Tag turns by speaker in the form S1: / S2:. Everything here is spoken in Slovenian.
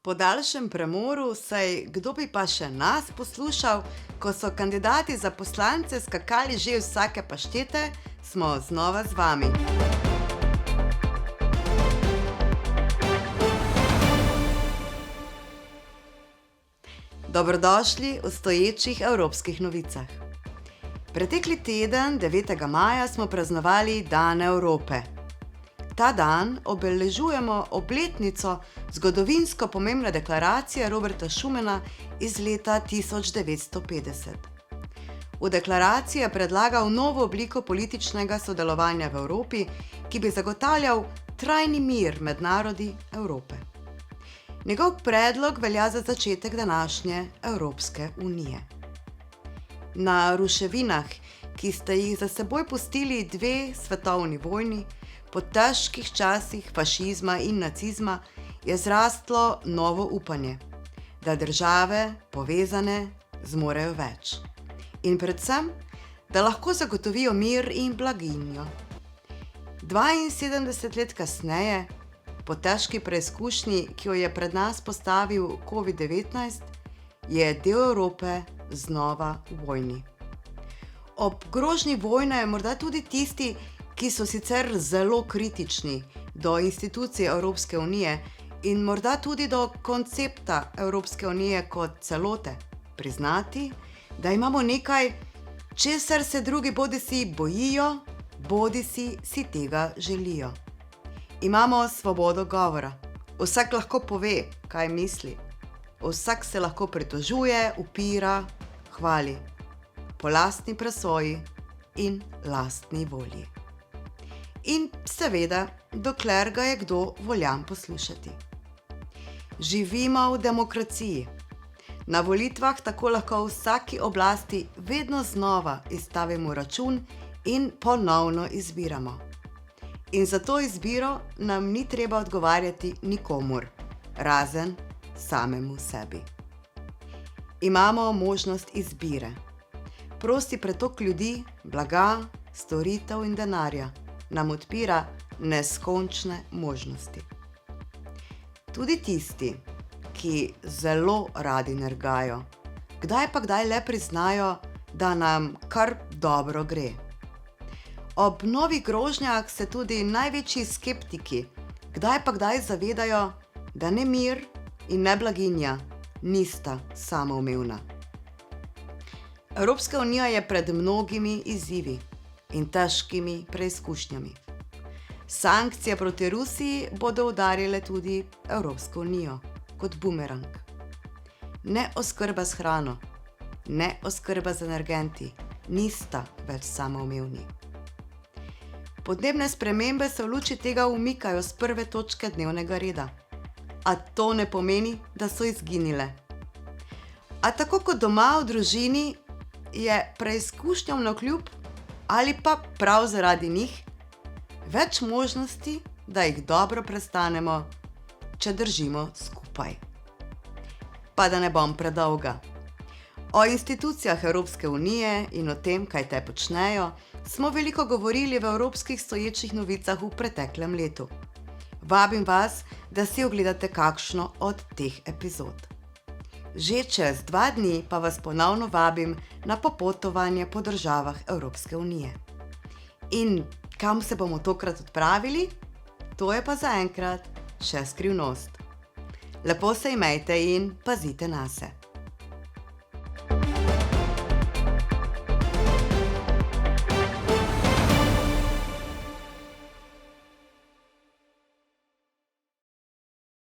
S1: Po daljšem premoru, saj kdo bi pa še nas poslušal, ko so kandidati za poslance skakali že vsake paštete, smo znova z vami. Dobrodošli v stoječih evropskih novicah. Pretekli teden, 9. maja, smo praznovali Dan Evrope. Ta dan obeležujemo obletnico zgodovinsko pomembne deklaracije Roberta Schumana iz leta 1950. V deklaraciji je predlagal novo obliko političnega sodelovanja v Evropi, ki bi zagotavljal trajni mir med narodi Evrope. Njegov predlog velja za začetek današnje Evropske unije. Na ruševinah, ki sta jih za seboj pustili dve svetovni vojni, po težkih časih fašizma in nacizma je zrastlo novo upanje, da države, povezane, zmorejo več. In predvsem, da lahko zagotovijo mir in blaginjo. 72 let kasneje, po težki preizkušnji, ki jo je pred nas postavil COVID-19, je del Evrope znova v vojni. Ob grožnji vojne je morda tudi tisti, ki so sicer zelo kritični do institucij Evropske unije in morda tudi do koncepta Evropske unije kot celote, priznati, da imamo nekaj, česar se drugi bodisi bojijo, bodisi si tega želijo. Imamo svobodo govora. Vsak lahko pove, kaj misli. Vsak se lahko pritožuje, upira, hvali. Po lastni presoji in lastni volji. In seveda, dokler ga je kdo voljan poslušati. Živimo v demokraciji. Na volitvah tako lahko vsaki oblasti vedno znova izstavimo račun in ponovno izbiramo. In za to izbiro nam ni treba odgovarjati nikomur, razen samemu sebi. Imamo možnost izbire. Prosti pretok ljudi, blaga, storitev in denarja nam odpira neskončne možnosti. Tudi tisti, ki zelo radi nergajo, kdaj pa kdaj le priznajo, da nam kar dobro gre. Ob novih grožnjah se tudi največji skeptiki kdaj pa kdaj zavedajo, da ne mir in ne blaginja nista samoumevna. Evropska unija je pred mnogimi izzivi in težkimi preizkušnjami. Sankcije proti Rusiji bodo udarile tudi Evropsko unijo kot bumerang. Ne oskrba s hrano, ne oskrba z energenti nista več samoumevni. Podnebne spremembe se v luči tega umikajo s prve točke dnevnega reda. A to ne pomeni, da so izginile. A tako kot doma v družini je preizkušnjam navkljub ali pa prav zaradi njih več možnosti, da jih dobro prestanemo, če držimo skupaj. Pa da ne bom predolga. O institucijah Evropske unije in o tem, kaj te počnejo, smo veliko govorili v evropskih stoječih novicah v preteklem letu. Vabim vas, da si ogledate kakšno od teh epizod. Že čez 2 dni pa vas ponovno vabim na popotovanje po državah Evropske unije. In kam se bomo tokrat odpravili? To je pa zaenkrat še skrivnost. Lepo se imejte in pazite nase.